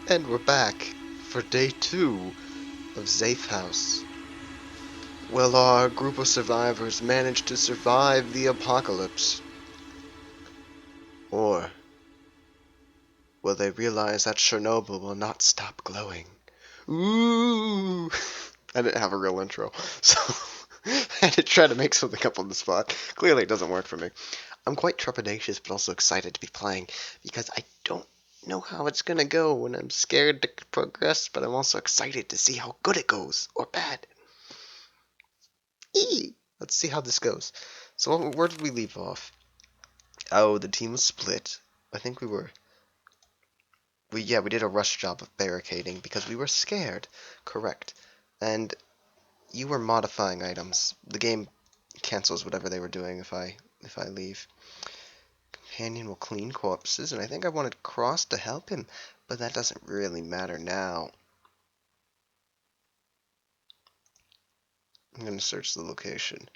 And we're back for day 2 of Zafehouse. Will our group of survivors manage to survive the apocalypse? Or will they realize that Chernobyl will not stop glowing? Ooh! I didn't have a real intro, so I had to try to make something up on the spot. Clearly it doesn't work for me. I'm quite trepidatious but also excited to be playing because I don't know how it's gonna go and I'm scared to progress, but I'm also excited to see how good it goes or bad. Let's see how this goes. So where did we leave off? Oh, the team was split. I think we did a rush job of barricading because we were scared. Correct. And you were modifying items. The game cancels whatever they were doing if I leave. Companion will clean corpses, and I think I wanted Cross to help him, but that doesn't really matter now. I'm gonna search the location.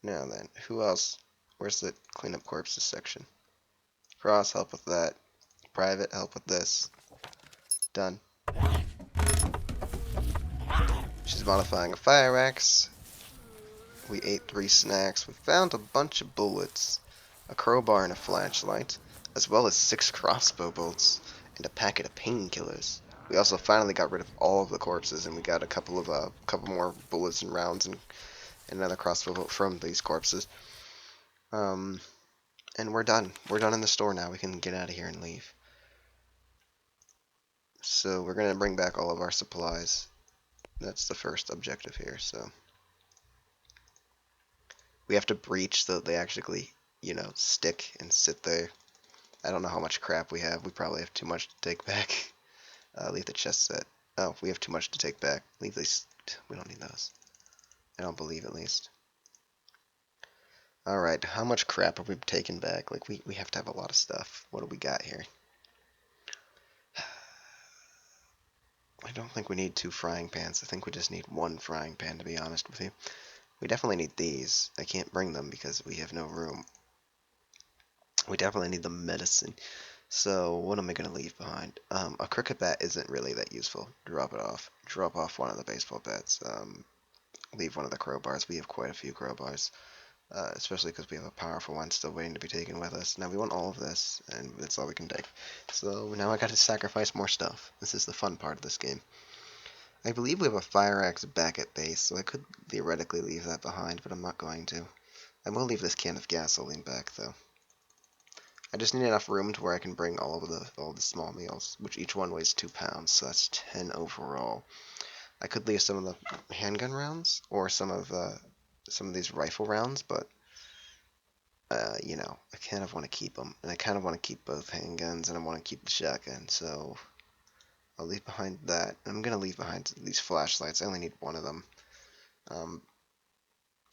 Now then, who else? Where's the clean up corpses section? Cross, help with that. Private, help with this. Done. She's modifying a fire axe. We ate 3 snacks. We found a bunch of bullets, a crowbar and a flashlight, as well as 6 crossbow bolts, and a packet of painkillers. We also finally got rid of all of the corpses, and we got a couple more bullets and rounds and another crossbow bolt from these corpses. Um, and we're done. We're done in the store now. We can get out of here and leave. So we're gonna bring back all of our supplies. That's the first objective here. So we have to breach so that they actually, stick and sit there. I don't know how much crap we have. We probably have too much to take back. Leave the chest set. Oh, we have too much to take back. Leave these. We don't need those. I don't believe, at least. Alright, how much crap have we taken back? Like, we have to have a lot of stuff. What do we got here? I don't think we need 2 frying pans. I think we just need 1 frying pan, to be honest with you. We definitely need these. I can't bring them because we have no room. We definitely need the medicine. So, what am I going to leave behind? A cricket bat isn't really that useful. Drop it off. Drop off one of the baseball bats. Leave one of the crowbars. We have quite a few crowbars. Especially because we have a powerful one still waiting to be taken with us. Now we want all of this, and that's all we can take. So now I gotta sacrifice more stuff. This is the fun part of this game. I believe we have a fire axe back at base, so I could theoretically leave that behind, but I'm not going to. I will leave this can of gasoline back, though. I just need enough room to where I can bring all the small meals, which each one weighs 2 pounds, so that's 10 overall. I could leave some of the handgun rounds, or some of these rifle rounds, but I kind of want to keep them, and I kind of want to keep both handguns, and I want to keep the shotgun, so I'll leave behind that. I'm going to leave behind these flashlights. I only need 1 of them. Um,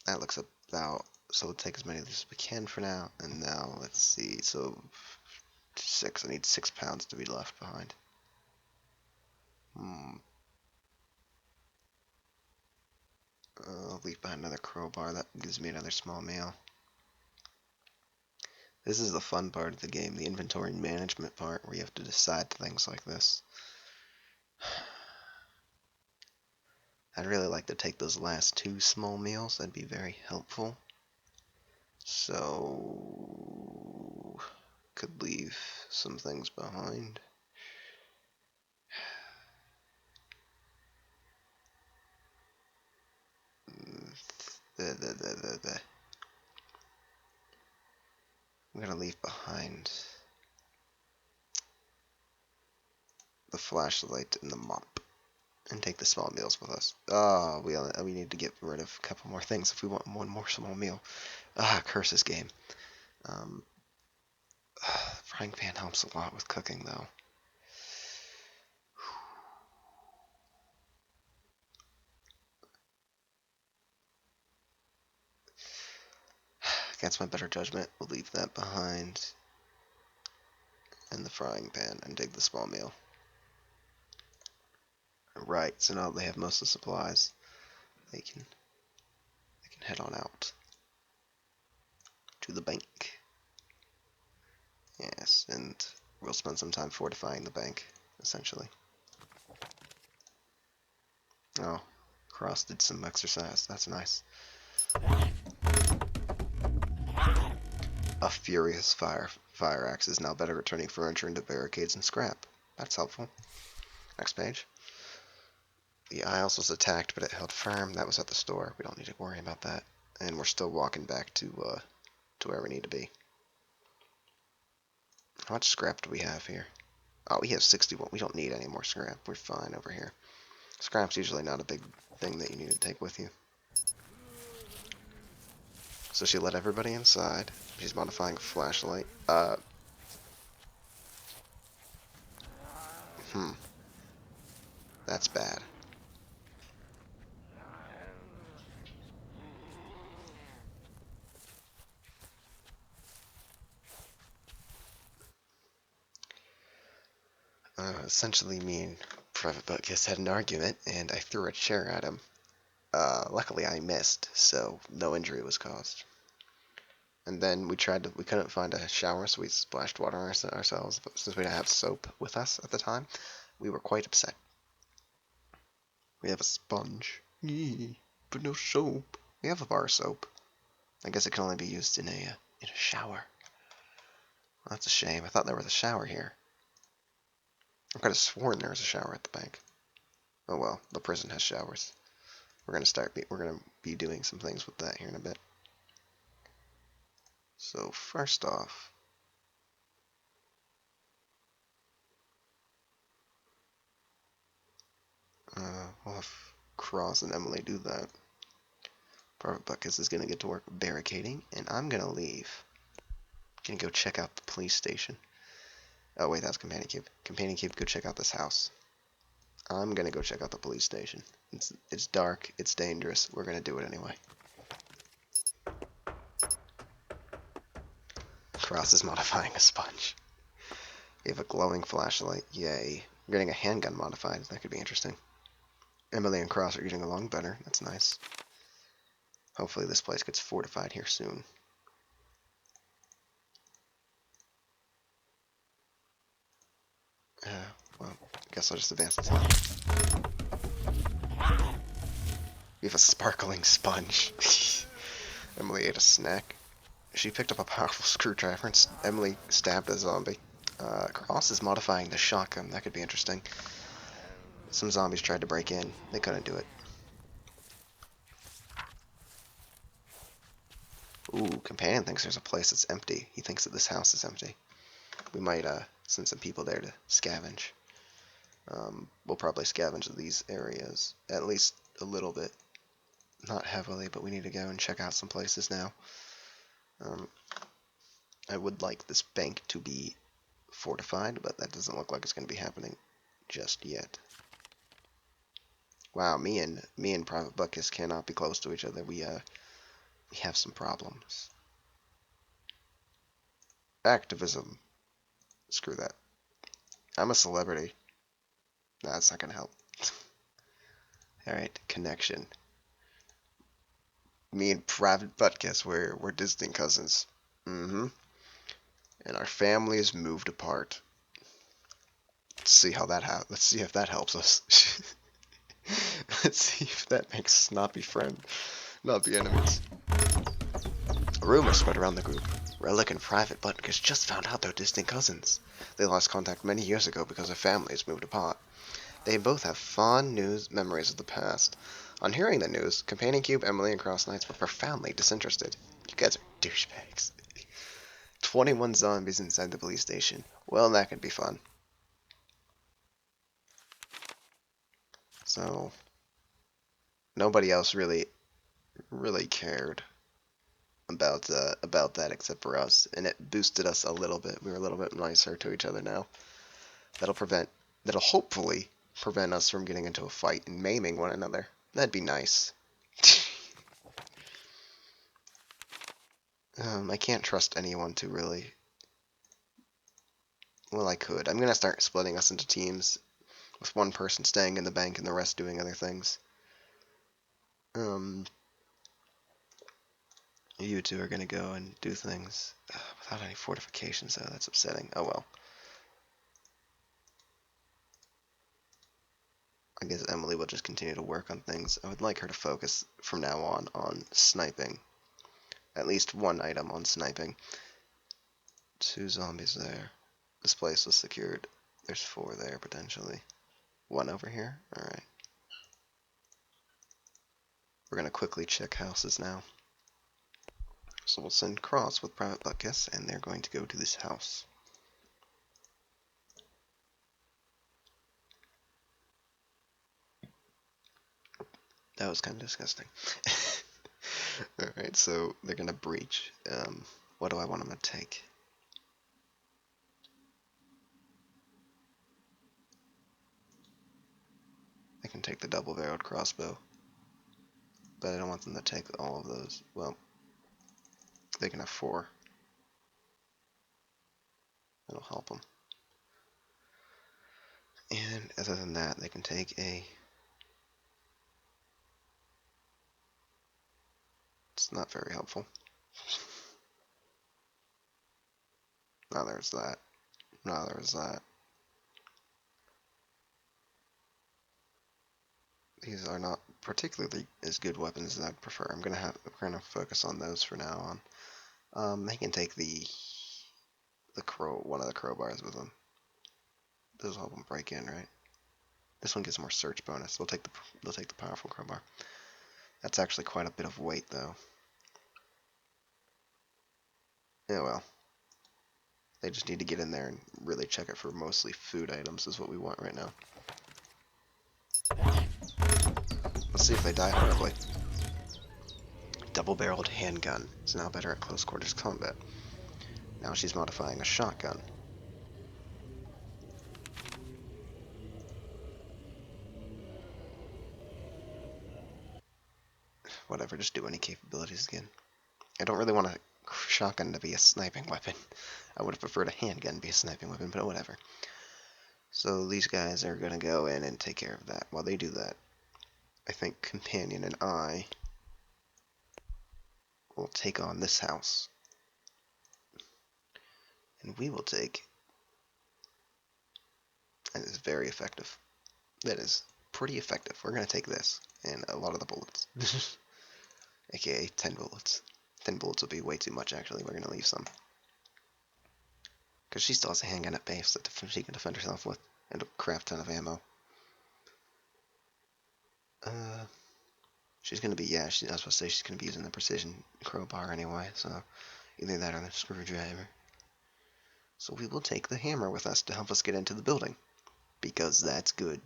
that looks about, so we'll take as many of these as we can for now, and now let's see, so 6, I need 6 pounds to be left behind. I'll leave behind another crowbar, that gives me another small meal. This is the fun part of the game, the inventory management part, where you have to decide things like this. I'd really like to take those last 2 small meals. That'd be very helpful. So, could leave some things behind. I'm gonna leave behind the flashlight and the mop, and take the small meals with us. Oh, we need to get rid of a couple more things if we want 1 more small meal. Curse this game. Um, Frying pan helps a lot with cooking, though. Against my better judgment, we'll leave that behind, and the frying pan, and take the small meal. Right, so now they have most of the supplies. They can head on out to the bank. Yes, and we'll spend some time fortifying the bank. essentially. Oh, Cross did some exercise. That's nice. A furious fire axe is now better at turning furniture into barricades and scrap. That's helpful. Next page. The Isles was attacked, but it held firm. That was at the store. We don't need to worry about that. And we're still walking back to where we need to be. How much scrap do we have here? Oh, we have 61. We don't need any more scrap. We're fine over here. Scrap's usually not a big thing that you need to take with you. So she let everybody inside. She's modifying a flashlight. That's bad. Essentially, me and Private Butkus had an argument, and I threw a chair at him. Luckily, I missed, so no injury was caused. And then we couldn't find a shower, so we splashed water on ourselves. But since we didn't have soap with us at the time, we were quite upset. We have a sponge, but no soap. We have a bar soap. I guess it can only be used in a shower. Well, that's a shame. I thought there was a shower here. I could have sworn there was a shower at the bank. Oh well, the prison has showers. We're gonna be doing some things with that here in a bit. So first off, we'll have Cross and Emily do that. Private Buckus is gonna get to work barricading, and I'm gonna leave. Gonna go check out the police station. Oh wait, that's Companion Cube. Companion Cube, go check out this house. I'm gonna go check out the police station. It's dark, it's dangerous. We're gonna do it anyway. Cross is modifying a sponge. We have a glowing flashlight. Yay. We're getting a handgun modified. That could be interesting. Emily and Cross are getting along better. That's nice. Hopefully this place gets fortified here soon. Well, I guess I'll just advance the time. We have a sparkling sponge. Emily ate a snack. She picked up a powerful screwdriver and Emily stabbed a zombie. Cross is modifying the shotgun. That could be interesting. Some zombies tried to break in. They couldn't do it. Ooh, Companion thinks there's a place that's empty. He thinks that this house is empty. We might send some people there to scavenge. We'll probably scavenge these areas, at least a little bit. Not heavily, but we need to go and check out some places now. I would like this bank to be fortified, but that doesn't look like it's going to be happening just yet. Wow, me and Private Buckus cannot be close to each other. We have some problems. Activism. Screw that. I'm a celebrity. Nah, that's not gonna help. Alright, connection. Me and Private Butkus, we're distant cousins. Mm-hmm. And our families moved apart. Let's see how that let's see if that helps us. Let's see if that makes us not be friends, not be enemies. A rumor spread around the group. Relic and Private Butkus just found out they're distant cousins. They lost contact many years ago because their families moved apart. They both have fond memories of the past. On hearing the news, Companion Cube, Emily, and Cross Knights were profoundly disinterested. You guys are douchebags. 21 zombies inside the police station. Well, that could be fun. So, nobody else really cared about that except for us, and it boosted us a little bit. We were a little bit nicer to each other now. That'll hopefully prevent us from getting into a fight and maiming one another. That'd be nice. I can't trust anyone to really. Well, I could. I'm gonna start splitting us into teams, with one person staying in the bank and the rest doing other things. You two are gonna go and do things without any fortifications, though. That's upsetting. Oh well. guess Emily will just continue to work on things. I would like her to focus from now on sniping. At least one item on sniping. 2 zombies there. This place was secured. There's 4 there, potentially. 1 over here? Alright. We're going to quickly check houses now. So we'll send Cross with Private Butkus, and they're going to go to this house. That was kind of disgusting. Alright, so they're going to breach. What do I want them to take? I can take the double-barreled crossbow. But I don't want them to take all of those. Well, they can have 4. That'll help them. And other than that, they can take a... It's not very helpful. Now there's that. Now there's that. These are not particularly as good weapons as I'd prefer. We're gonna focus on those for now on. They can take one of the crowbars with them. Those will help them break in, right? This one gives more search bonus. They'll take the powerful crowbar. That's actually quite a bit of weight, though. Yeah, well. They just need to get in there and really check it for mostly food items is what we want right now. Let's see if they die horribly. Double-barreled handgun is now better at close quarters combat. Now she's modifying a shotgun. Whatever, just do any capabilities again. I don't really want a shotgun to be a sniping weapon. I would have preferred a handgun be a sniping weapon, but whatever. So these guys are going to go in and take care of that. While they do that, I think Companion and I will take on this house. And we will take... And it's very effective. That is pretty effective. We're going to take this and a lot of the bullets. AKA 10 bullets. 10 bullets will be way too much, actually. We're going to leave some. Because she still has a handgun at base that she can defend herself with. And a crap ton of ammo. She's going to be, yeah, I was supposed to say she's going to be using the precision crowbar anyway. So, either that or the screwdriver. So we will take the hammer with us to help us get into the building. Because that's good.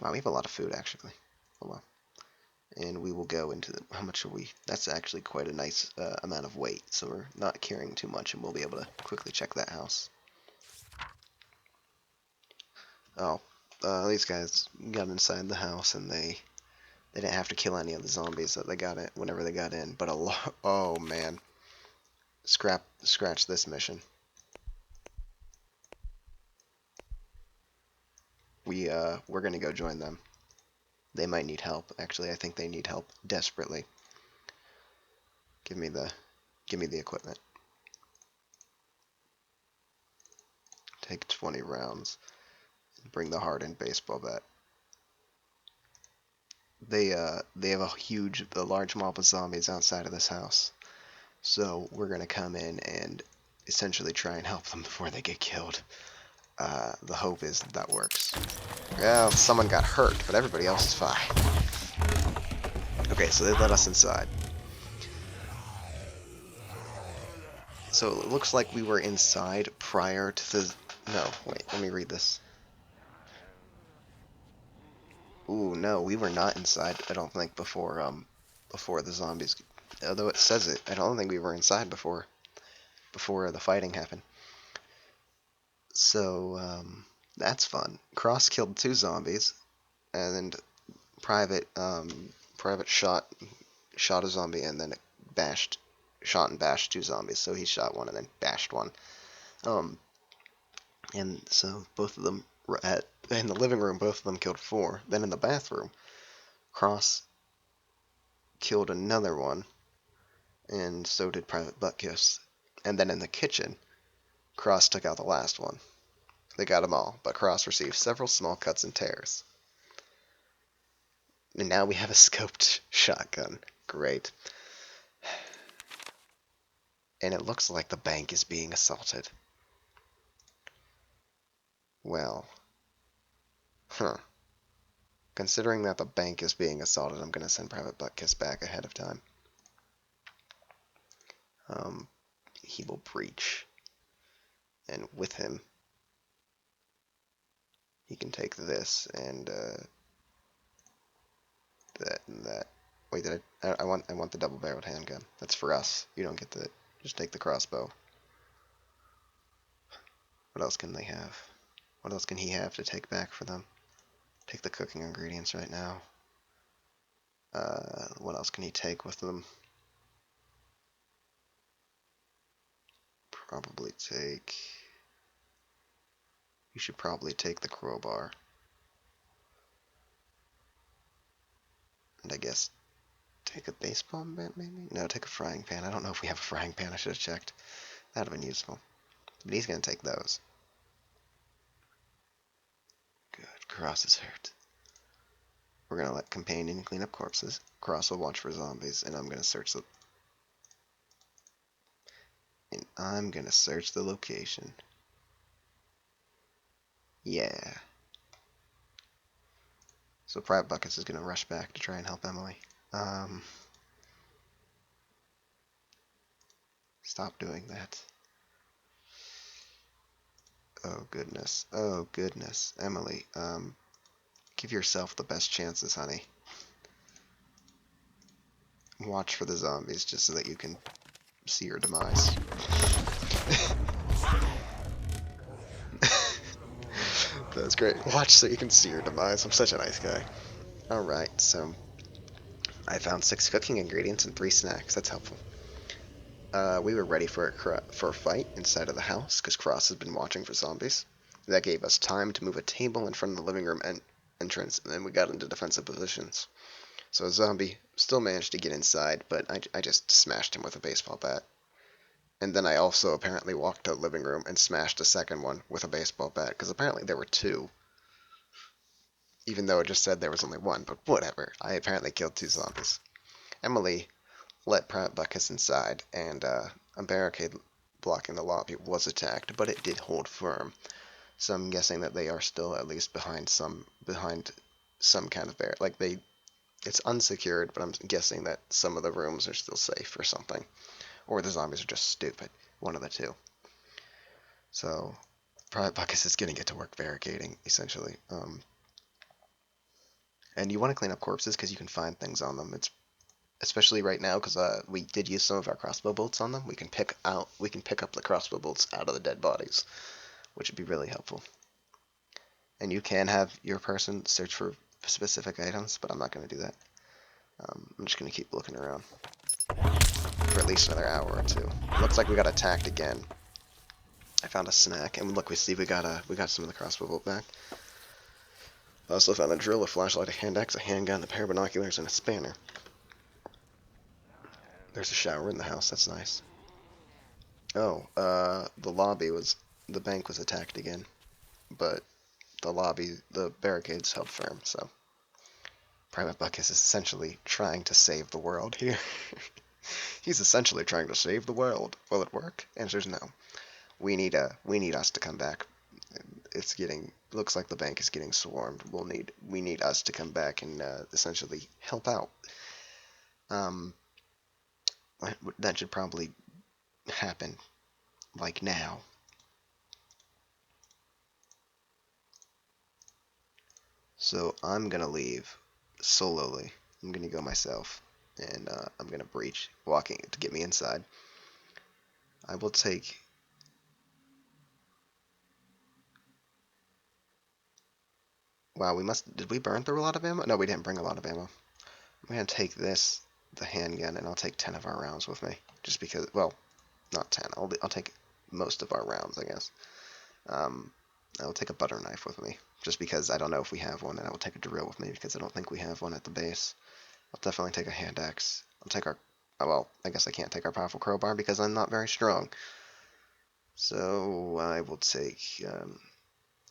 Wow, we have a lot of food, actually. Hold on. And we will go into the... How much are we? That's actually quite a nice amount of weight. So we're not carrying too much, and we'll be able to quickly check that house. Oh, these guys got inside the house, and they didn't have to kill any of the zombies that they got in whenever they got in. But a lot... Oh, man. Scratch this mission. We're gonna go join them. They might need help. Actually, I think they need help desperately. Give me the equipment. Take 20 rounds. Bring the hardened baseball bat. They have a large mob of zombies outside of this house. So we're gonna come in and essentially try and help them before they get killed. The hope is that works. Well, someone got hurt, but everybody else is fine. Okay, so they let us inside. So it looks like we were inside prior to the... No, wait, let me read this. Ooh, no, we were not inside, I don't think, before the zombies... Although it says it, I don't think we were inside before the fighting happened. So, that's fun. Cross killed 2 zombies, and Private shot a zombie and then shot and bashed 2 zombies. So he shot one and then bashed one. And so both of them were in the living room. Both of them killed 4. Then in the bathroom, Cross killed another one, and so did Private Butkus. And then in the kitchen, Cross took out the last one. They got them all, but Cross received several small cuts and tears. And now we have a scoped shotgun. Great. And it looks like the bank is being assaulted. Well, huh. Considering that the bank is being assaulted, I'm going to send Private Butkus back ahead of time. He will breach. And with him, he can take this and that and that. Wait, I want the double-barreled handgun. That's for us. You don't get the. Just take the crossbow. What else can they have? What else can he have to take back for them? Take the cooking ingredients right now. What else can he take with them? Probably take. You should probably take the crowbar. And I guess take a baseball bat, maybe? No, take a frying pan. I don't know if we have a frying pan. I should have checked. That would have been useful. But he's going to take those. Good. Cross is hurt. We're going to let Companion clean up corpses. Cross will watch for zombies. And I'm going to search the... And I'm going to search the location. Yeah. So Private Buckets is going to rush back to try and help Emily. Stop doing that. Oh, goodness. Oh, goodness. Emily, give yourself the best chances, honey. Watch for the zombies just so that you can see your demise. That's great. Watch so you can see your demise. I'm such a nice guy. Alright, so I found 6 cooking ingredients and 3 snacks. That's helpful. We were ready for a fight inside of the house because Cross has been watching for zombies. That gave us time to move a table in front of the living room entrance, and then we got into defensive positions. So a zombie still managed to get inside, but I just smashed him with a baseball bat. And then I also apparently walked to the living room and smashed a second one with a baseball bat, because apparently there were 2. Even though it just said there was only 1, but whatever. I apparently killed 2 zombies. Emily let Private Buckus inside, and a barricade blocking the lobby was attacked, but it did hold firm. So I'm guessing that they are still at least behind some kind of barrier. Like it's unsecured, but I'm guessing that some of the rooms are still safe or something. Or the zombies are just stupid. One of the two. So, Private Buckus is going to get to work barricading, essentially. And you want to clean up corpses because you can find things on them. It's especially right now because we did use some of our crossbow bolts on them. We can pick up the crossbow bolts out of the dead bodies, which would be really helpful. And you can have your person search for specific items, but I'm not going to do that. I'm just going to keep looking around for at least another hour or 2. Looks like we got attacked again. I found a snack, and look, we got some of the crossbow bolt back. I also found a drill, a flashlight, a hand axe, a handgun, a pair of binoculars, and a spanner. There's a shower in the house. That's nice. Oh, the bank was attacked again, but the barricades held firm. So, Private Buckus is essentially trying to save the world here. He's essentially trying to save the world. Will it work? Answer's no. We need us to come back. Looks like the bank is getting swarmed. We need us to come back and essentially help out. That should probably happen, like now. So I'm gonna leave solely. I'm gonna go myself, and I'm gonna breach, walking to get me inside. I will take. Wow, did we burn through a lot of ammo? No, we didn't bring a lot of ammo. I'm gonna take the handgun, and I'll take 10 of our rounds with me, just because. Well, not 10. I'll take most of our rounds, I guess. I'll take a butter knife with me, just because I don't know if we have one, and I will take a drill with me because I don't think we have one at the base. I'll definitely take a hand axe. I'll take our. Well, I guess I can't take our powerful crowbar because I'm not very strong. So I will take.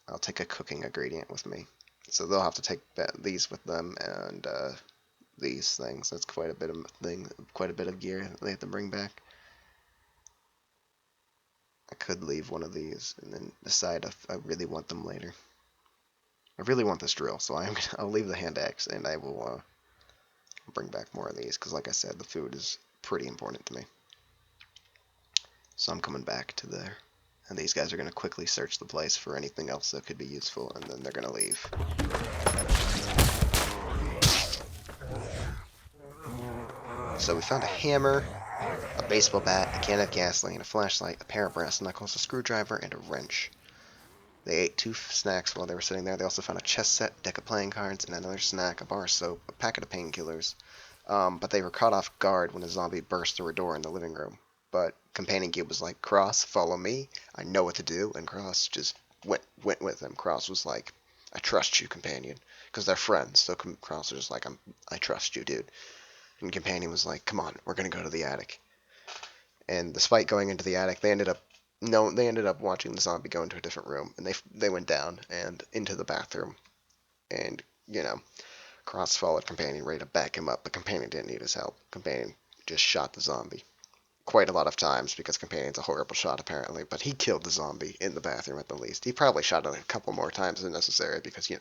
I'll take a cooking ingredient with me. So they'll have to take these with them, and these things. That's quite a bit of quite a bit of gear they have to bring back. I could leave one of these and then decide if I really want them later. I really want this drill, so I'll leave the hand axe, and I will bring back more of these, because like I said, the food is pretty important to me. So I'm coming back to there. And these guys are going to quickly search the place for anything else that could be useful, and then they're going to leave. So we found a hammer, a baseball bat, a can of gasoline, a flashlight, a pair of brass knuckles, a screwdriver, and a wrench. They ate 2 snacks while they were sitting there. They also found a chess set, deck of playing cards, and another snack, a bar of soap, a packet of painkillers. But they were caught off guard when a zombie burst through a door in the living room. But Companion Cube was like, Cross, follow me. I know what to do. And Cross just went with him. Cross was like, I trust you, Companion. Because they're friends. So Cross was just like, I trust you, dude. And Companion was like, come on, we're going to go to the attic. And despite going into the attic, they ended up watching the zombie go into a different room. And they went down and into the bathroom. And, Cross followed Companion ready to back him up. But Companion didn't need his help. Companion just shot the zombie quite a lot of times, because Companion's a horrible shot apparently, but he killed the zombie in the bathroom at the least. He probably shot it a couple more times than necessary, because,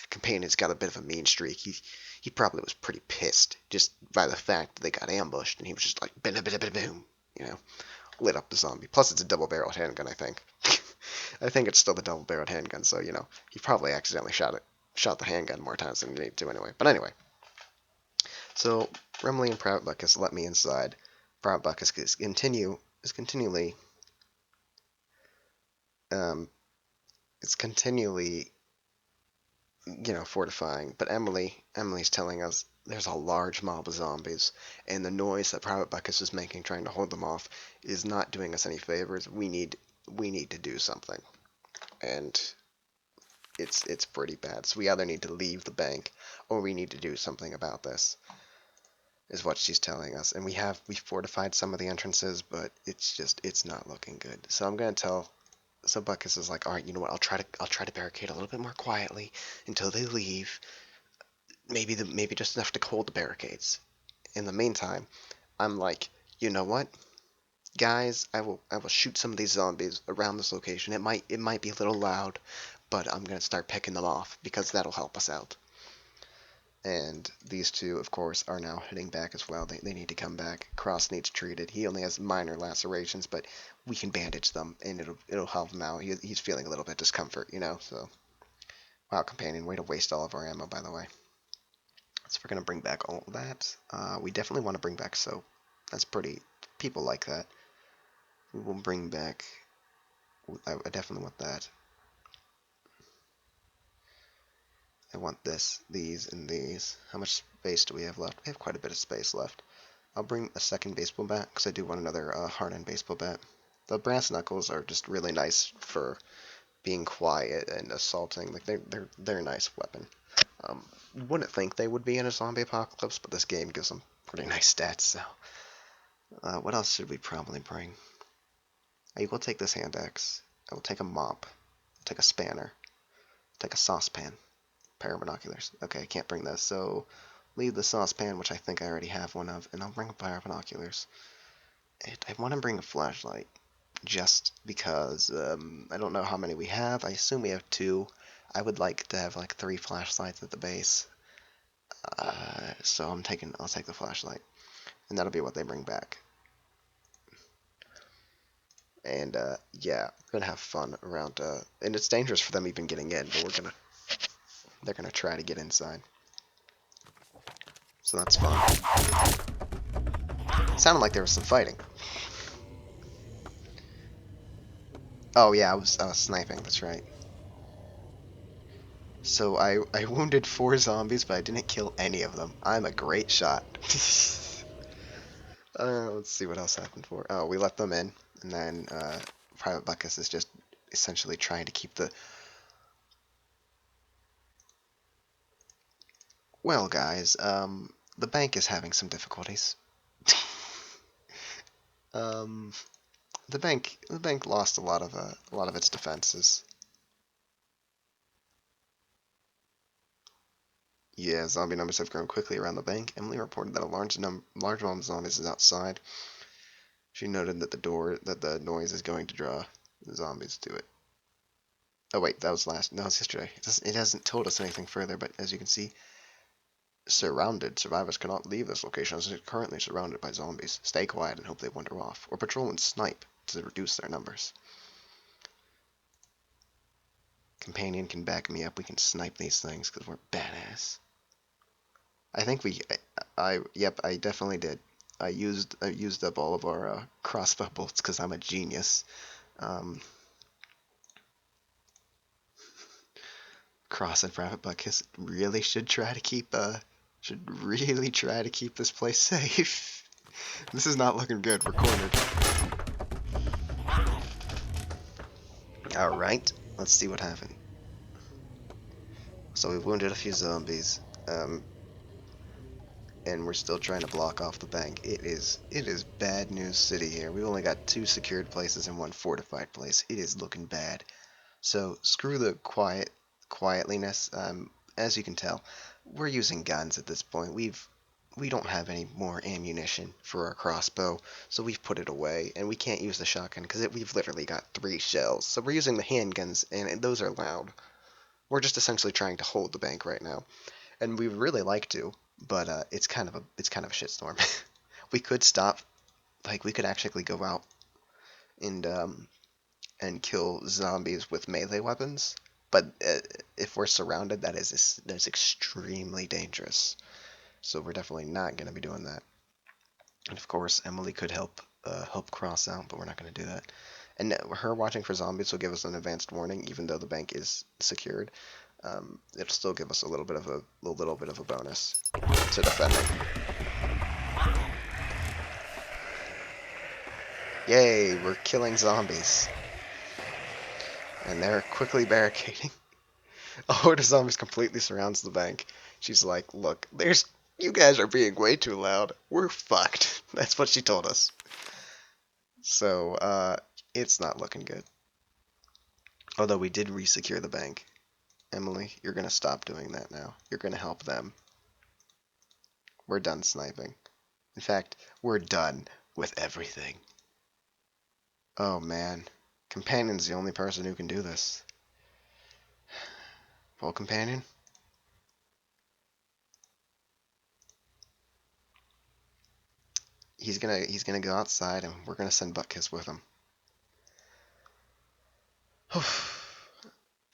Companion's got a bit of a mean streak. He probably was pretty pissed just by the fact that they got ambushed, and he was just like, boom, lit up the zombie. Plus it's a double-barreled handgun, I think. I think it's still the double-barreled handgun, so, he probably accidentally shot the handgun more times than he needed to anyway. But anyway, so Remley and Prout Buckus let me inside. Prout Buckus is continually fortifying. But Emily's telling us there's a large mob of zombies, and the noise that Private Buckus is making trying to hold them off is not doing us any favors. We need to do something, and it's pretty bad. So we either need to leave the bank, or we need to do something about this, is what she's telling us. And we fortified some of the entrances, but it's not looking good. So I'm gonna tell. So Buckus is like, all right, you know what? I'll try to barricade a little bit more quietly until they leave. Maybe just enough to hold the barricades. In the meantime, I'm like, you know what, guys? I will shoot some of these zombies around this location. It might be a little loud, but I'm gonna start picking them off, because that'll help us out. And these two, of course, are now heading back as well. They need to come back. Cross needs treated. He only has minor lacerations, but we can bandage them, and it'll help him out. He's feeling a little bit discomfort, So, wow, Companion, way to waste all of our ammo, by the way. So we're gonna bring back all of that. We definitely want to bring back soap. That's pretty. People like that. We will bring back. I definitely want that. I want this, these, and these. How much space do we have left? We have quite a bit of space left. I'll bring a second baseball bat, because I do want another hard-end baseball bat. The brass knuckles are just really nice for being quiet and assaulting. Like they're a nice weapon. You wouldn't think they would be in a zombie apocalypse, but this game gives them pretty nice stats. So, what else should we probably bring? I will take this hand axe. I will take a mop. I'll take a spanner. I'll take a saucepan. Pair of binoculars. Okay, I can't bring those, so leave the saucepan, which I think I already have one of, and I'll bring a pair of binoculars. And I want to bring a flashlight, just because I don't know how many we have. I assume we have 2. I would like to have like 3 flashlights at the base. So I'll take the flashlight, and that'll be what they bring back. And yeah, we're gonna have fun around. And it's dangerous for them even getting in, but they're gonna try to get inside. So that's fun. It sounded like there was some fighting. Oh yeah, I was sniping. That's right. So I wounded 4 zombies, but I didn't kill any of them. I'm a great shot. Let's see what else happened for. Oh, we let them in, and then Private Buckus is just essentially trying to keep the. Well, guys, the bank is having some difficulties. um, the bank lost a lot of its defenses. Yeah, zombie numbers have grown quickly around the bank. Emily reported that a large amount of zombies is outside. She noted that the noise is going to draw the zombies to it. Oh wait, that was no, it's yesterday. It hasn't told us anything further, but as you can see, surrounded. Survivors cannot leave this location as they're currently surrounded by zombies. Stay quiet and hope they wander off, or patrol and snipe to reduce their numbers. Companion can back me up. We can snipe these things because we're badass. I think yep, I definitely did. I used up all of our crossbow bolts because I'm a genius. Um, Cross and Private Buckus really should really try to keep this place safe. This is not looking good. We're cornered. All right, let's see what happened. So we wounded a few zombies. And we're still trying to block off the bank. It is bad news city here. We've only got 2 secured places and 1 fortified place. It is looking bad. So screw the quietliness. As you can tell, we're using guns at this point. We don't have any more ammunition for our crossbow, so we've put it away, and we can't use the shotgun because we've literally got 3 shells. So we're using the handguns, and those are loud. We're just essentially trying to hold the bank right now, and we would really like to, but it's kind of a shitstorm. We could stop, like we could actually go out and kill zombies with melee weapons, but if we're surrounded, that's extremely dangerous. So we're definitely not going to be doing that. And of course, Emily could help cross out, but we're not going to do that. And her watching for zombies will give us an advanced warning, even though the bank is secured. It'll still give us a little bit of a bonus to defending. Yay, we're killing zombies. And they're quickly barricading. A horde of zombies completely surrounds the bank. She's like, look, you guys are being way too loud. We're fucked. That's what she told us. So, it's not looking good. Although we did resecure the bank. Emily, you're gonna stop doing that now. You're gonna help them. We're done sniping. In fact, we're done with everything. Oh man. Companion's the only person who can do this. Well, Companion? He's gonna go outside and we're gonna send Buttkiss with him.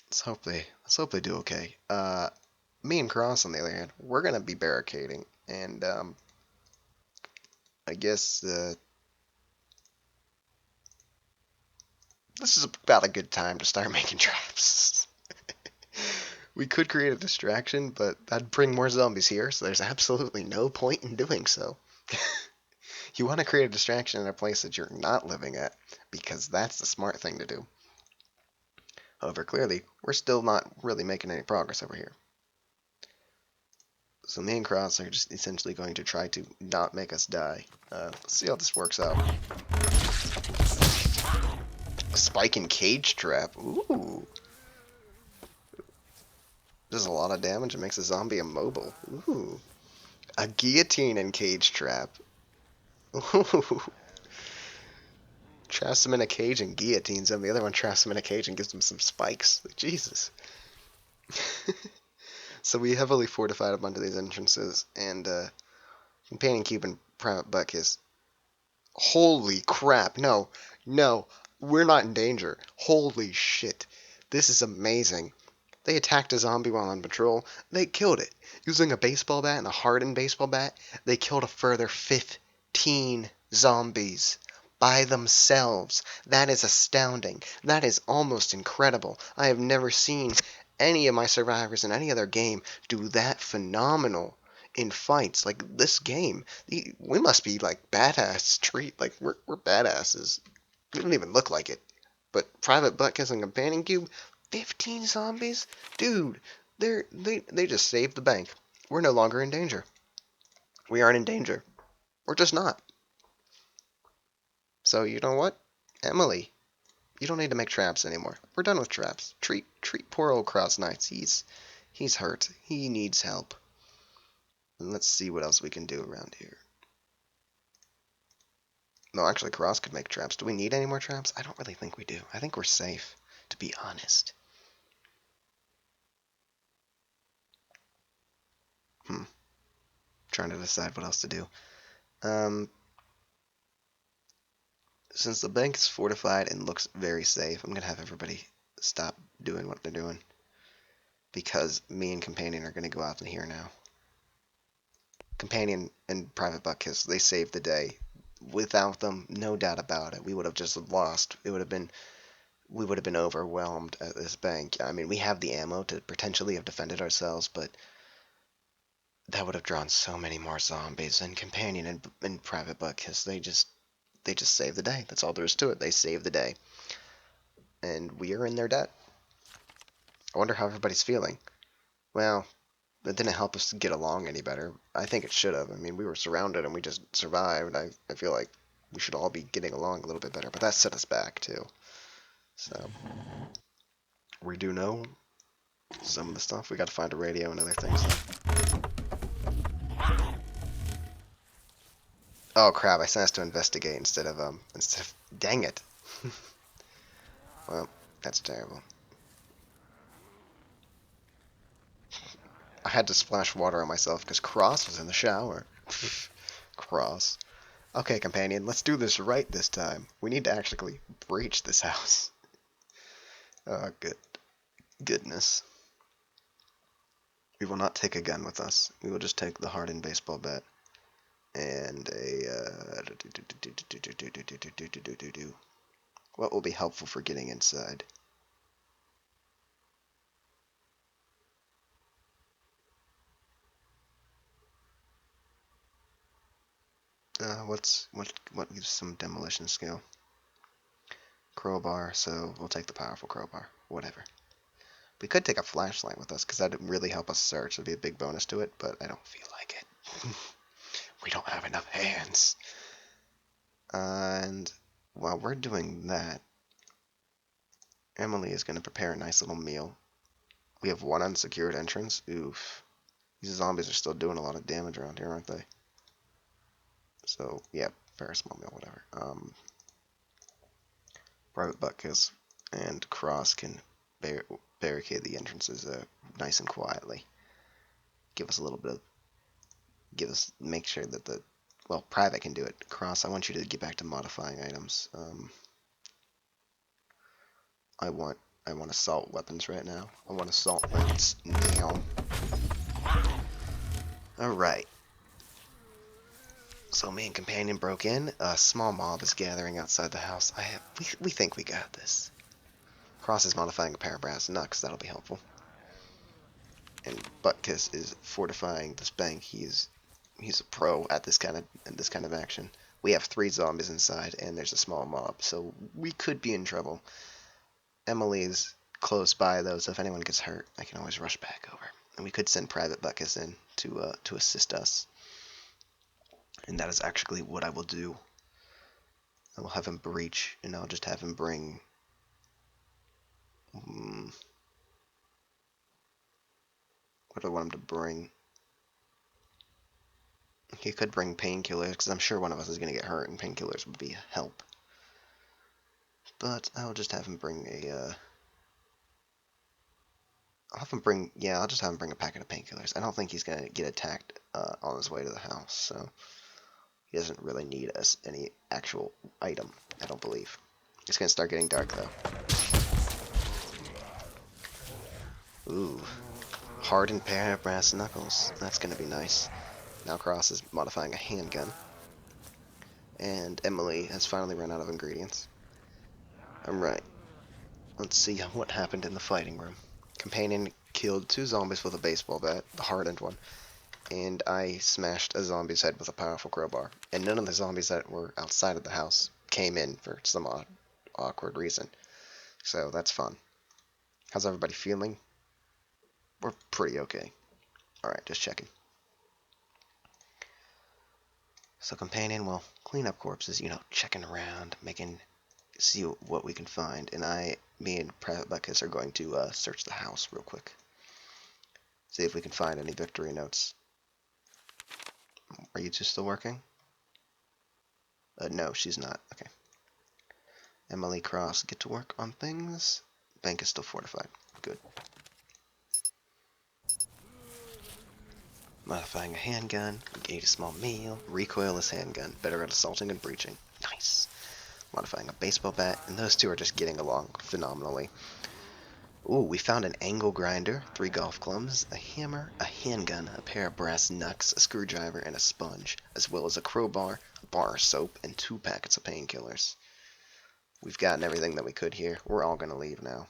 let's hope they do okay. Me and Cross on the other hand, we're gonna be barricading, and I guess this is about a good time to start making traps. We could create a distraction, but that'd bring more zombies here, so there's absolutely no point in doing so. You want to create a distraction in a place that you're not living at, because that's the smart thing to do. However, clearly, we're still not really making any progress over here. So me and Cross are just essentially going to try to not make us die. Let's see how this works out. A spike and cage trap. Ooh. Does a lot of damage and makes a zombie immobile. Ooh. A guillotine and cage trap. Ooh. Traps him in a cage and guillotines him. The other one traps him in a cage and gives him some spikes. Jesus. So we heavily fortified a bunch of these entrances, and Companion Cube and Private Buckus. Holy crap! No, we're not in danger. Holy shit! This is amazing. They attacked a zombie while on patrol. They killed it using a baseball bat and a hardened baseball bat. They killed a further 15 zombies by themselves. That is astounding. That is almost incredible. I have never seen any of my survivors in any other game do that phenomenal in fights. Like this game, we must be like badass treat. Like we're badasses. We don't even look like it. But Private Buttkiss and Companion Cube, 15 zombies, dude. They just saved the bank. We're no longer in danger. We aren't in danger. We're just not. So you know what, Emily, you don't need to make traps anymore. We're done with traps. Treat poor old Cross Knights. He's hurt. He needs help. And let's see what else we can do around here. No, actually, Cross could make traps. Do we need any more traps? I don't really think we do. I think we're safe, to be honest. Trying to decide what else to do. Um, since the bank is fortified and looks very safe, I'm gonna have everybody stop doing what they're doing because me and Companion are gonna go out in here now. Companion and Private Buckus, they saved the day. Without them, no doubt about it, we would have just lost. We would have been overwhelmed at this bank. I mean, we have the ammo to potentially have defended ourselves, but that would have drawn so many more zombies. And Companion and Private Buckus, they just saved the day. That's all there is to it. They saved the day, and we are in their debt. I wonder how everybody's feeling. Well, that didn't help us get along any better. I think it should have. I mean, we were surrounded and we just survived. I feel like we should all be getting along a little bit better, but that set us back too. So we do know some of the stuff. We got to find a radio and other things. Oh crap! I sent us to investigate instead of. Dang it! Well, that's terrible. I had to splash water on myself because Cross was in the shower. Cross. Okay, Companion, let's do this right this time. We need to actually breach this house. Oh, goodness. We will not take a gun with us. We will just take the hardened baseball bat and a what will be helpful for getting inside? What gives some demolition skill? Crowbar, so we'll take the powerful crowbar. Whatever. We could take a flashlight with us because that'd really help us search. It'd be a big bonus to it, but I don't feel like it. We don't have enough hands. And while we're doing that, Emily is going to prepare a nice little meal. We have one unsecured entrance. Oof. These zombies are still doing a lot of damage around here, aren't they? So, yeah, prepare a small meal, whatever. Private Buckus and Cross can barricade the entrances nice and quietly. Give us a little bit of... Make sure that the... Well, Private can do it. Cross, I want you to get back to modifying items. I want assault weapons right now. I want assault weapons now. Alright. So me and Companion broke in. A small mob is gathering outside the house. We think we got this. Cross is modifying a pair of brass knucks. That'll be helpful. And Buttkiss is fortifying this bank. He's a pro at this kind of action. We have 3 zombies inside, and there's a small mob, so we could be in trouble. Emily's close by, though, so if anyone gets hurt, I can always rush back over. And we could send Private Buckus in to assist us. And that is actually what I will do. I will have him breach, and I'll just have him bring... what do I want him to bring? He could bring painkillers, because I'm sure one of us is going to get hurt, and painkillers would be help. But I'll just have him bring a... I'll just have him bring a packet of painkillers. I don't think he's going to get attacked on his way to the house, so... He doesn't really need us any actual item, I don't believe. It's going to start getting dark, though. Ooh. Hardened pair of brass knuckles. That's going to be nice. Now Cross is modifying a handgun. And Emily has finally run out of ingredients. Alright. Let's see what happened in the fighting room. Companion killed 2 zombies with a baseball bat, the hardened one. And I smashed a zombie's head with a powerful crowbar. And none of the zombies that were outside of the house came in for some awkward reason. So that's fun. How's everybody feeling? We're pretty okay. Alright, just checking. So Companion will clean up corpses, checking around, see what we can find. And me and Private Buckus are going to search the house real quick. See if we can find any victory notes. Are you two still working? No, she's not. Okay. Emily Cross, get to work on things. Bank is still fortified. Good. Modifying a handgun. Eat a small meal. Recoilless handgun. Better at assaulting and breaching. Nice. Modifying a baseball bat. And those two are just getting along phenomenally. Ooh, we found an angle grinder, 3 golf clubs, a hammer, a handgun, a pair of brass knucks, a screwdriver, and a sponge, as well as a crowbar, a bar of soap, and 2 packets of painkillers. We've gotten everything that we could here. We're all going to leave now.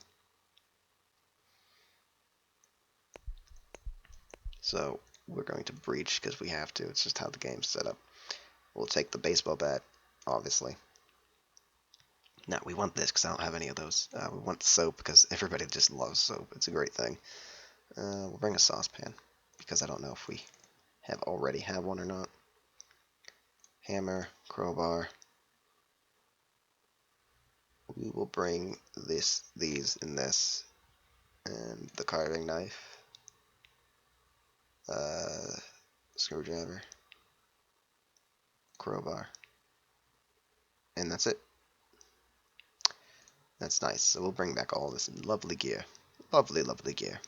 So, we're going to breach because we have to. It's just how the game's set up. We'll take the baseball bat, obviously. Now, we want this because I don't have any of those. We want soap because everybody just loves soap. It's a great thing. We'll bring a saucepan because I don't know if we already have one or not. Hammer, crowbar. We will bring these, and this, and the carving knife, screwdriver, crowbar, and that's it. That's nice. So we'll bring back all this lovely gear. Lovely, lovely gear.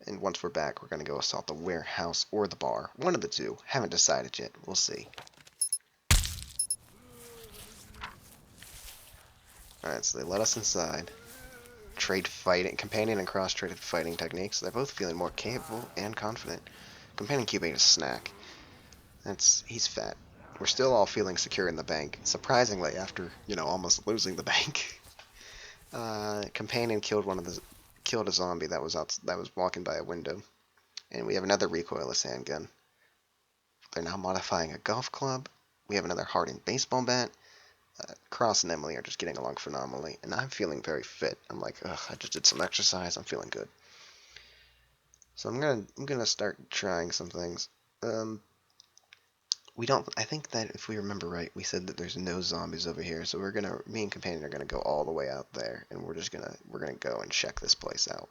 And once we're back, we're going to go assault the warehouse or the bar. One of the two. Haven't decided yet. We'll see. Alright, so they let us inside. Trade fighting. Companion and cross-traded fighting techniques. They're both feeling more capable and confident. Companion keeping a snack. He's fat. We're still all feeling secure in the bank. Surprisingly, after, almost losing the bank. Companion killed a zombie that was walking by a window. And we have another recoilless handgun. They're now modifying a golf club. We have another hardened baseball bat. Cross and Emily are just getting along phenomenally, and I'm feeling very fit. I'm like, ugh, I just did some exercise. I'm feeling good. So I'm gonna start trying some things. I think that if we remember right, we said that there's no zombies over here, so me and Companion are gonna go all the way out there, and we're gonna go and check this place out.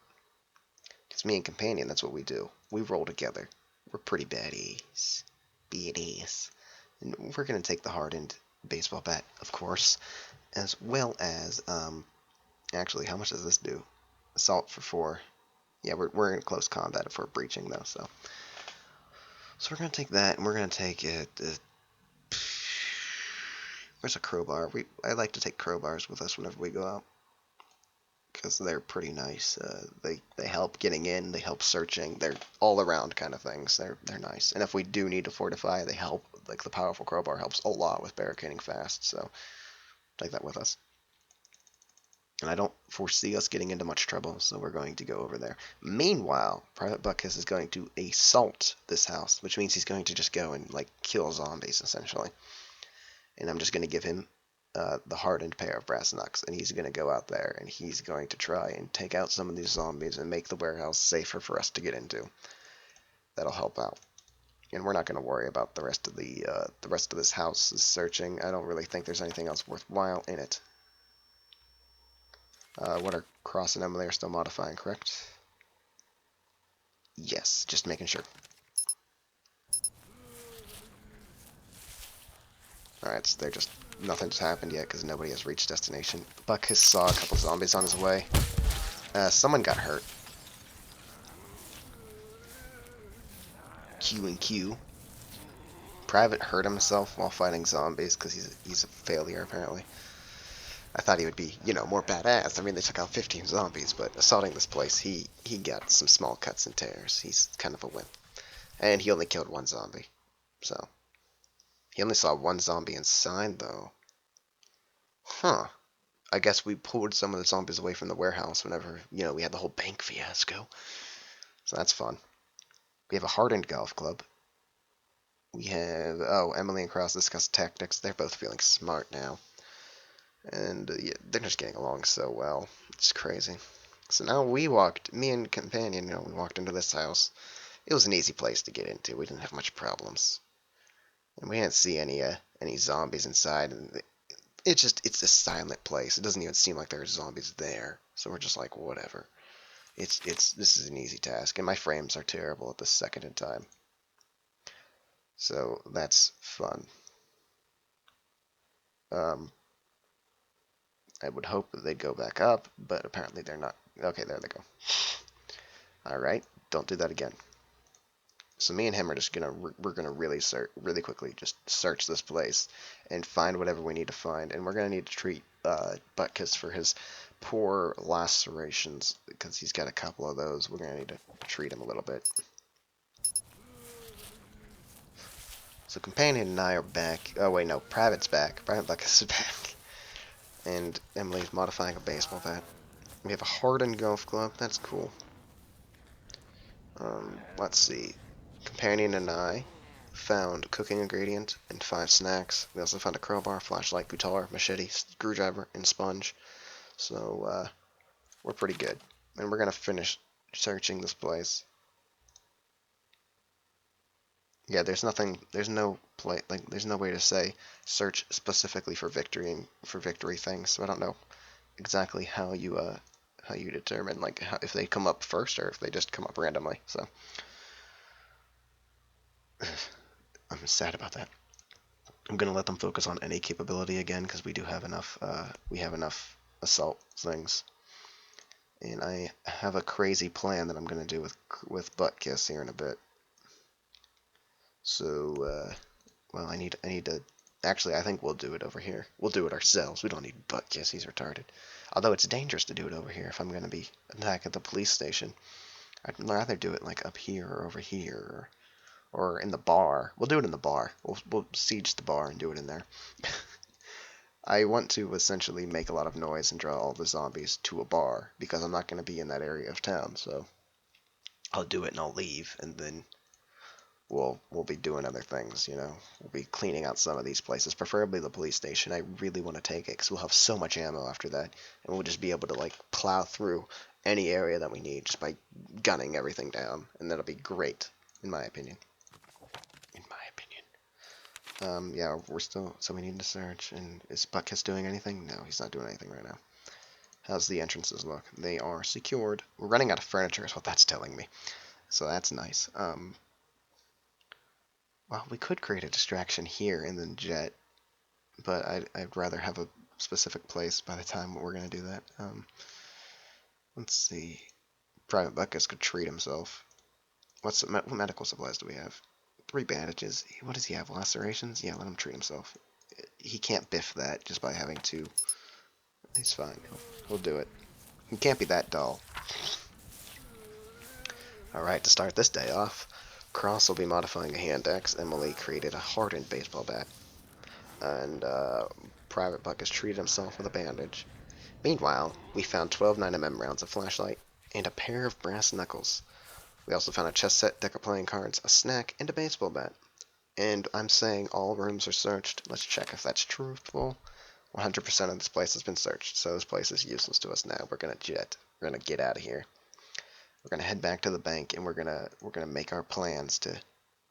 Because me and Companion, that's what we do. We roll together. We're pretty baddies. Baddies. And we're gonna take the hardened baseball bat, of course, as well as, actually, how much does this do? Assault for 4. Yeah, we're in close combat if we're breaching, though, so. So we're gonna take that, and we're gonna take it, where's a crowbar? I like to take crowbars with us whenever we go out, because they're pretty nice. They help getting in, they help searching, they're all around kind of things. They're nice. And if we do need to fortify, they help. Like the powerful crowbar helps a lot with barricading fast, so take that with us. And I don't foresee us getting into much trouble, so we're going to go over there. Meanwhile, Private Buckus is going to assault this house, which means he's going to just go and, kill zombies, essentially. And I'm just going to give him the hardened pair of brass knucks, and he's going to go out there, and he's going to try and take out some of these zombies and make the warehouse safer for us to get into. That'll help out. And we're not going to worry about the rest of this house's searching. I don't really think there's anything else worthwhile in it. What are Cross and Emily are still modifying, correct? Yes, just making sure. Alright, so nothing's happened yet because nobody has reached destination. Buck has saw a couple zombies on his way. Someone got hurt. Q and Q. Private hurt himself while fighting zombies because he's a failure, apparently. I thought he would be, more badass. I mean, they took out 15 zombies, but assaulting this place, he got some small cuts and tears. He's kind of a wimp. And he only killed 1 zombie. So, he only saw 1 zombie inside, though. Huh. I guess we pulled some of the zombies away from the warehouse whenever, we had the whole bank fiasco. So that's fun. We have a hardened golf club. We have, Emily and Cross discuss tactics. They're both feeling smart now. And yeah, they're just getting along so well. It's crazy. So now me and Companion, we walked into this house. It was an easy place to get into. We didn't have much problems. And we didn't see any zombies inside. And it's a silent place. It doesn't even seem like there's zombies there. So we're just like, whatever. This is an easy task. And my frames are terrible at this second in time. So that's fun. Um, I would hope that they'd go back up, but apparently they're not. Okay, there they go. Alright, don't do that again. So me and him are just we're gonna really really quickly just search this place and find whatever we need to find, and we're gonna need to treat Butkus for his poor lacerations because he's got a couple of those. We're gonna need to treat him a little bit. So Companion and I are back. Oh wait, no, Private's back. Private Butkus is back, and Emily's modifying a baseball bat. We have a hardened golf club. That's cool. Let's see. Companion and I found cooking ingredient and 5 snacks. We also found a crowbar, flashlight, guitar, machete, screwdriver, and sponge. So we're pretty good. And we're gonna finish searching this place. Yeah, there's nothing. There's no play. Like, there's no way to say search specifically for victory and for victory things. So I don't know exactly how you determine like if they come up first or if they just come up randomly. So I'm sad about that. I'm gonna let them focus on any capability again because we do have enough. We have enough assault things, and I have a crazy plan that I'm gonna do with Butt Kiss here in a bit. So, well, I need to. Actually, I think we'll do it over here. We'll do it ourselves. We don't need Butt Kiss. He's retarded. Although it's dangerous to do it over here if I'm gonna be attacked at the police station. I'd rather do it like up here or over here or in the bar. We'll do it in the bar. We'll siege the bar and do it in there. I want to essentially make a lot of noise and draw all the zombies to a bar because I'm not going to be in that area of town. So I'll do it and I'll leave, and then we'll be doing other things. You know, we'll be cleaning out some of these places, preferably the police station. I really want to take it because we'll have so much ammo after that, and we'll just be able to like plow through any area that we need just by gunning everything down, and that'll be great, in my opinion. In my opinion. Yeah, we're still, so we need to search, and is Butkus doing anything? No, he's not doing anything right now. How's the entrances look? They are secured. We're running out of furniture is what that's telling me. So that's nice. Well, we could create a distraction here and then jet, but I'd rather have a specific place by the time we're going to do that. Let's see. Private Buckus could treat himself. What medical supplies do we have? 3 bandages. What does he have? Lacerations? Yeah, let him treat himself. He can't biff that just by having 2. He's fine. He'll do it. He can't be that dull. Alright, to start this day off, Cross will be modifying a hand axe. Emily created a hardened baseball bat. And Private Buck has treated himself with a bandage. Meanwhile, we found 12 9mm rounds, a flashlight, and a pair of brass knuckles. We also found a chess set, deck of playing cards, a snack, and a baseball bat. And I'm saying all rooms are searched. Let's check if that's truthful. 100% of this place has been searched, so this place is useless to us now. We're gonna jet. We're gonna get out of here. We're gonna head back to the bank, and we're gonna make our plans to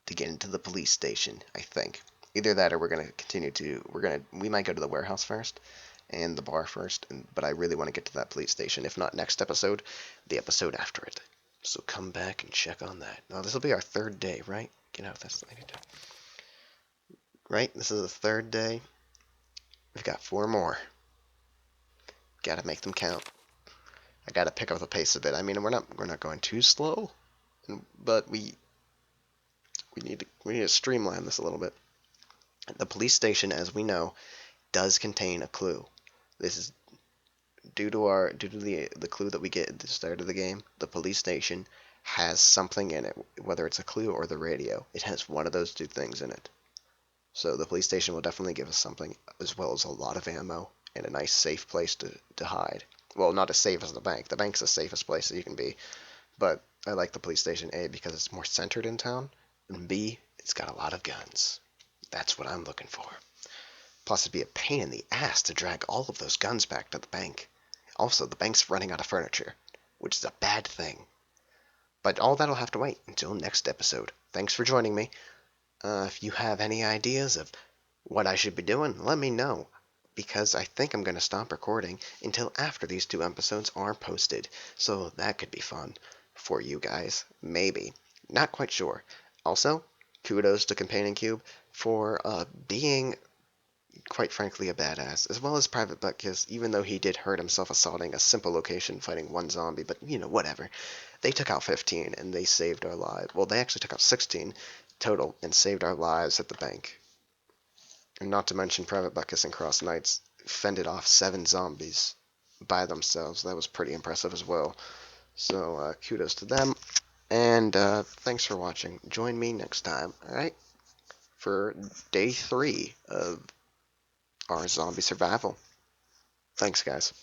get into the police station. I think either that or we're gonna continue to we might go to the warehouse first and the bar first, but I really want to get to that police station. If not next episode, the episode after it. So come back and check on that. Now this will be our 3rd day, right? Get out of this. I need to. Right, this is the 3rd day. We've got 4 more. Gotta make them count. I gotta pick up the pace a bit. I mean, we're not going too slow, but we need to streamline this a little bit. The police station, as we know, does contain a clue. This is due to the clue that we get at the start of the game. The police station has something in it, whether it's a clue or the radio. It has one of those 2 things in it. So the police station will definitely give us something, as well as a lot of ammo and a nice safe place to hide. Well, not as safe as the bank. The bank's the safest place that you can be. But I like the police station, A, because it's more centered in town, and B, it's got a lot of guns. That's what I'm looking for. Plus, it'd be a pain in the ass to drag all of those guns back to the bank. Also, the bank's running out of furniture, which is a bad thing. But all that'll have to wait until next episode. Thanks for joining me. If you have any ideas of what I should be doing, let me know, because I think I'm going to stop recording until after these 2 episodes are posted. So that could be fun for you guys. Maybe. Not quite sure. Also, kudos to Companion Cube for being, quite frankly, a badass, as well as Private Butkus, even though he did hurt himself assaulting a simple location fighting one zombie, but, whatever. They took out 15, and they saved our lives. Well, they actually took out 16 total, and saved our lives at the bank. And not to mention Private Butkus and Cross Knights fended off 7 zombies by themselves. That was pretty impressive as well. So, kudos to them. And thanks for watching. Join me next time, alright? For day 3 of our zombie survival. Thanks, guys.